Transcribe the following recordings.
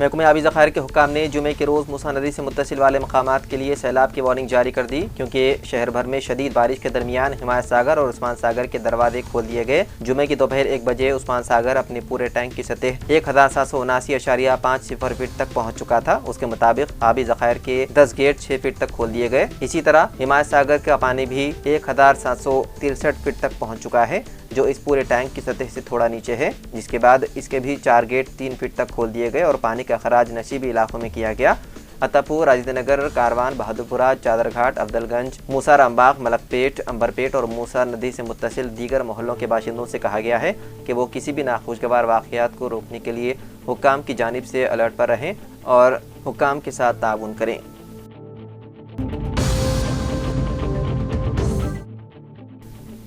महकमे आबी ज़खायर के हुक्काम ने जुमे के रोज़ मूसा नदी से मुत्तसिल वाले मकामात के लिए सैलाब की वार्निंग जारी कर दी, क्योंकि शहर भर में शदीद बारिश के दरमियान हिमायत सागर और उस्मान सागर के दरवाजे खोल दिए गए। जुमे की दोपहर 1 बजे उस्मान सागर अपने पूरे टैंक की सतह 1779.50 फीट तक पहुँच चुका था। उसके मुताबिक आबी ज़खायर के 10 गेट 6 फीट तक खोल दिए गए। इसी तरह हिमायत सागर का पानी भी 1763 फीट तक पहुँच चुका है, जो इस पूरे टैंक की सतह से थोड़ा नीचे है। जिसके बाद इसके भी 4 गेट 3 फीट तक खोल दिए गए और पानी का खराज नशीबी इलाकों में किया गया। अतापुर, राजेंद्रनगर, कारवान, बहादुरपुरा, चादरघाट, अफजलगंज, मूसा रामबाग, मलकपेट, अंबरपेट और मूसा नदी से मुत्तसिल दीगर मोहल्लों के बाशिंदों से कहा गया है कि वो किसी भी नाखुशगवार वाक़यात को रोकने के लिए हुक्काम की जानिब से अलर्ट पर रहें और हुक्काम के साथ ताउन करें।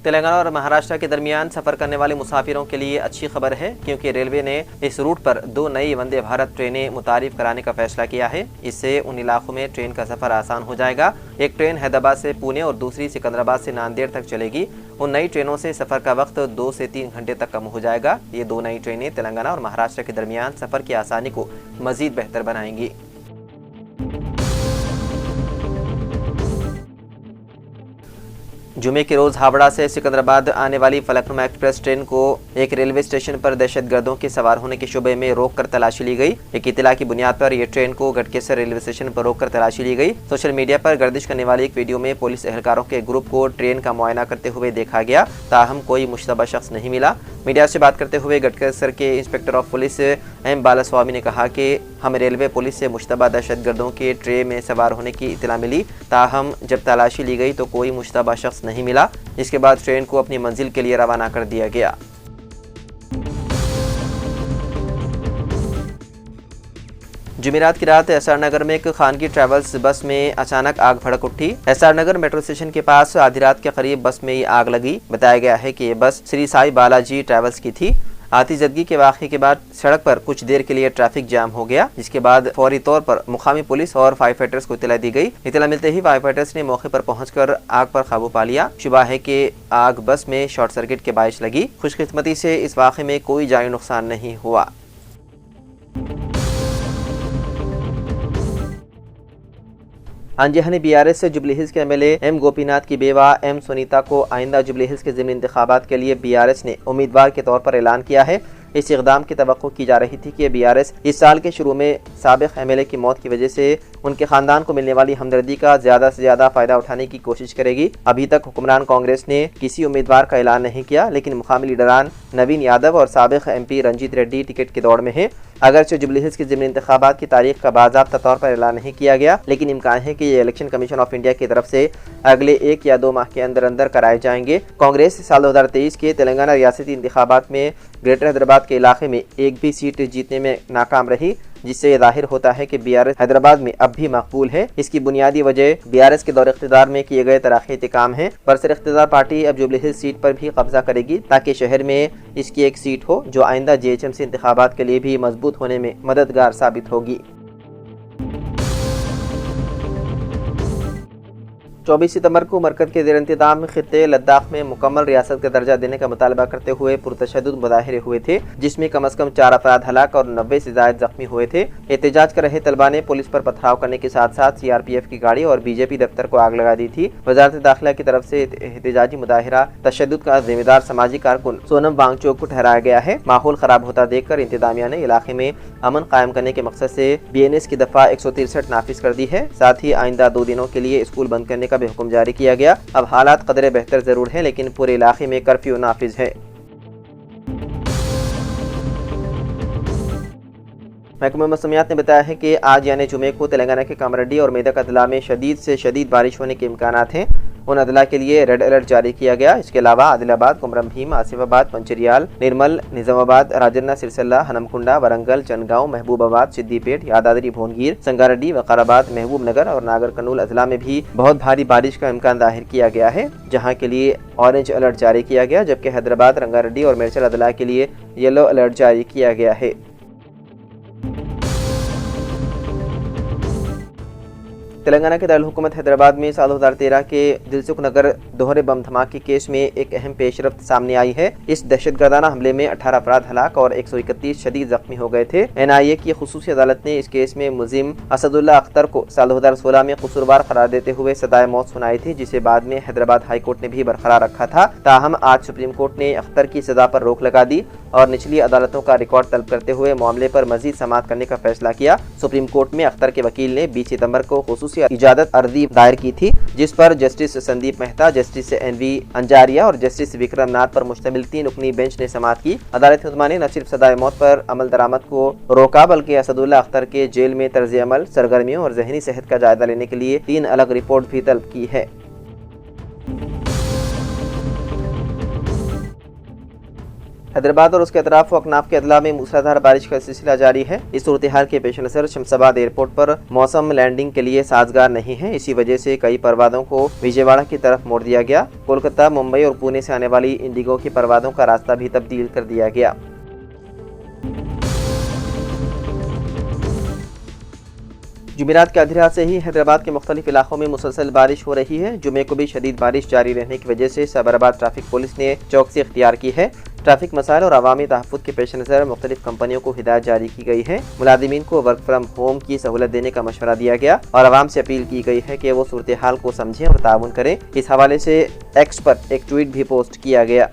तेलंगाना और महाराष्ट्र के दरमियान सफ़र करने वाले मुसाफिरों के लिए अच्छी खबर है, क्योंकि रेलवे ने इस रूट पर 2 नई वंदे भारत ट्रेनें मुतारिफ कराने का फैसला किया है। इससे उन इलाकों में ट्रेन का सफ़र आसान हो जाएगा। एक ट्रेन हैदराबाद से पुणे और दूसरी सिकंदराबाद से नांदेड़ तक चलेगी। उन नई ट्रेनों से सफ़र का वक्त 2 से 3 घंटे तक कम हो जाएगा। ये 2 नई ट्रेनें तेलंगाना और महाराष्ट्र के दरमियान सफ़र की आसानी को मज़ीद बेहतर बनाएंगी। जुमे के रोज़ हावड़ा से सिकंदराबाद आने वाली फलकनुमा एक्सप्रेस ट्रेन को एक रेलवे स्टेशन पर दहशतगर्दों के सवार होने के शुबे में रोककर तलाशी ली गई। एक इत्तला की बुनियाद पर यह ट्रेन को गटकेसर रेलवे स्टेशन पर रोककर तलाशी ली गई। सोशल मीडिया पर गर्दिश करने वाली एक वीडियो में पुलिस एहलकारों के ग्रुप को ट्रेन का मुआयना करते हुए देखा गया, ताहम कोई मुश्तबा शख्स नहीं मिला। मीडिया से बात करते हुए गटकेसर के inspector of police M Balaswamy ने कहा कि हमें रेलवे पुलिस से मुश्तबा दहशतगर्दों के ट्रेन में सवार होने की इत्तला मिली, ताहम जब तलाशी ली गई तो कोई मुश्तबा शख्स नहीं मिला। इसके बाद ट्रेन को अपनी मंजिल के लिए रवाना कर दिया गया। जुमेरात की रात एसआर नगर में एक खानगी ट्रैवल्स बस में अचानक आग भड़क उठी। एसआर नगर मेट्रो स्टेशन के पास आधी रात के करीब बस में ही आग लगी। बताया गया है कि ये बस श्री साई बालाजी ट्रैवल्स की थी। आतिशबाजी के वाक़े के बाद सड़क पर कुछ देर के लिए ट्रैफिक जाम हो गया, जिसके बाद फौरी तौर पर मुकामी पुलिस और फायर फाइटर्स को इत्तला दी गई। इत्तला मिलते ही फायर फाइटर्स ने मौके पर पहुंचकर आग पर काबू पा लिया। शुबा है कि आग बस में शॉर्ट सर्किट के बाइस लगी। खुशकिस्मती से इस वाक़े में कोई जानी नुकसान नहीं हुआ। अंजहनी बीआरएस से जुबली हिल्स के एमएलए एम गोपीनाथ की बेवा एम सुनीता को आइंदा जुबली हिल्स के ज़िमनी इंतखाबात के लिए बीआरएस ने उम्मीदवार के तौर पर ऐलान किया है। इस इक़दाम की तवक्को की जा रही थी कि बीआरएस इस साल के शुरू में साबिक़ एमएलए की मौत की वजह से उनके ख़ानदान को मिलने वाली हमदर्दी का ज़्यादा से ज़्यादा फ़ायदा उठाने की कोशिश करेगी। अभी तक हुक्मरान कांग्रेस ने किसी उम्मीदवार का ऐलान नहीं किया, लेकिन मुकामी लीडरान नवीन यादव और साबिक़ एमपी रंजीत रेड्डी टिकट के दौड़ में हैं। अगरचे जुबली हिल्स के ज़िमनी इंतखाबात की तारीख का बाज़ाब्ता तौर पर ऐलान नहीं किया गया, लेकिन इम्कान है कि ये इलेक्शन कमीशन ऑफ इंडिया की तरफ से अगले 1 या 2 माह के अंदर अंदर कराए जाएंगे। कांग्रेस साल 2023 के तेलंगाना रियासती इंतखाबात में ग्रेटर हैदराबाद के इलाके में एक भी सीट जीतने में नाकाम रही, जिससे यह जाहिर होता है कि बीआरएस हैदराबाद में अब भी मकबूल है। इसकी बुनियादी वजह बीआरएस के दौर इख्तिदार में किए गए तराक़ीती काम है। बरसर इख्तिदार पार्टी अब जुबली हिल्स सीट पर भी कब्जा करेगी, ताकि शहर में इसकी एक सीट हो जो आइंदा जीएचएमसी इंतखाबात के लिए भी मजबूत होने में मददगार साबित होगी। 24 सितंबर को मरकज़ के ज़ेर इंतज़ाम खित्ते लद्दाख में मुकम्मल रियासत का दर्जा देने का मुतालबा करते हुए पुरतशद्दुद मुज़ाहिरे हुए थे, जिसमें कम अज़ कम 4 अफराद हलाक और 90 से ज़ायद जख्मी हुए थे। एहतजाज कर रहे तलबा ने पुलिस पर पथराव करने के साथ साथ सीआरपीएफ की गाड़ी और बीजेपी दफ्तर को आग लगा दी थी। वज़ारत दाखिला की तरफ से एहतजाजी मुज़ाहिरा तशद्दुद का जिम्मेदार समाजी कारकुन सोनम वांगचुक को ठहराया गया है। माहौल ख़राब होता देखकर इंतज़ामिया ने इलाके में अमन कायम करने के मकसद से बीएनएस की दफ़ा 163 नाफिज कर दी है। साथ ही आइंदा 2 दिनों के लिए स्कूल बंद करने का भी हुक्म जारी किया गया। अब हालात कदरे बेहतर जरूर है, लेकिन पूरे इलाके में कर्फ्यू नाफिज है। महकमा मौसमियात ने बताया है कि आज यानी जुमे को तेलंगाना के कामारेड्डी और मेदक अदला में शदीद से शदीद बारिश होने के इम्कानात हैं। उन अदला के लिए रेड अलर्ट जारी किया गया। इसके अलावा आदिलाबाद, कुमरम भीम, आसिफाबाद, मंचिरियाल, निर्मल, निजामाबाद, राजन्ना, सिरसल्ला, हनमकुंडा, वरंगल, चंदगांव, महबूबाबाद, सिद्दीपेट, यादाद्री, भोनगीर, संगारेड्डी, वकाराबाद, महबूब नगर और नागर कर्नूल अजला में भी बहुत भारी बारिश का इम्कान जाहिर किया गया है, जहाँ के लिए ऑरेंज अलर्ट जारी किया गया, जबकि हैदराबाद, रंगारेड्डी और मेरचल अदला के लिए येलो अलर्ट जारी किया गया है। तेलंगाना के दारुल-हुकूमत हैदराबाद में साल 2013 के दिलसुख नगर दोहरे बम धमाके केस में एक अहम पेशरफ्त सामने आई है। इस दहशतगर्दाना हमले में 18 अफराद हलाक और 131 शदीद जख्मी हो गए थे। NIA की खुसूसी अदालत ने इस केस में मुलजिम असदुल्ला अख्तर को साल 2016 में कसूरवार करार देते हुए सदाए मौत सुनाई थी, जिसे बाद में हैदराबाद हाई कोर्ट ने भी बरकरार रखा था। ताहम आज सुप्रीम कोर्ट ने अख्तर की सजा पर रोक लगा दी और निचली अदालतों का रिकॉर्ड तलब करते हुए मामले पर मजीद समाअत करने का फैसला किया। सुप्रीम कोर्ट में अख्तर के वकील ने 20 सितंबर को खुसूसी इजाजत अर्जी दायर की थी, जिस पर justice Sandeep Mehta, justice NV Anjaria और जस्टिस विक्रम नाथ पर मुश्तमिल 3 रुकनी बेंच ने समाअत की। अदालत उस्मा ने न सिर्फ सदाए मौत पर अमल दरामद को रोका, बल्कि असदुल्ला अख्तर के जेल में तर्ज अमल, सरगर्मियों और जहनी सेहत का जायजा लेने के लिए 3 अलग रिपोर्ट भी तलब की है। हैदराबाद और उसके अतराफ व अकनाफ के अदला में मूसलाधार बारिश का सिलसिला जारी है। इस सूरत हाल के पेश नज़र शमशाबाद एयरपोर्ट पर मौसम लैंडिंग के लिए साजगार नहीं है। इसी वजह से कई परवाज़ों को विजयवाड़ा की तरफ मोड़ दिया गया। कोलकाता, मुंबई और पुणे से आने वाली इंडिगो की परवाज़ों का रास्ता भी तब्दील कर दिया गया। जुमेरात के आधी रात से ही हैदराबाद के मुख्तलिफ इलाकों में मुसलसल बारिश हो रही है। जुमे को भी शदीद बारिश जारी रहने की वजह से साबराबाद ट्रैफिक पुलिस ने चौकसी इख्तियार की है। ट्रैफिक मसाइल और अवामी तहफ़्फ़ुज़ के पेश नज़र मुख्तलिफ कंपनियों को हिदायत जारी की गई है। मुलाजिमीन को वर्क फ्राम होम की सहूलत देने का मशवरा दिया गया और आवाम से अपील की गई है कि वो सूरत हाल को समझें और ताउन करें। इस हवाले से एक्स पर एक ट्वीट भी पोस्ट किया गया।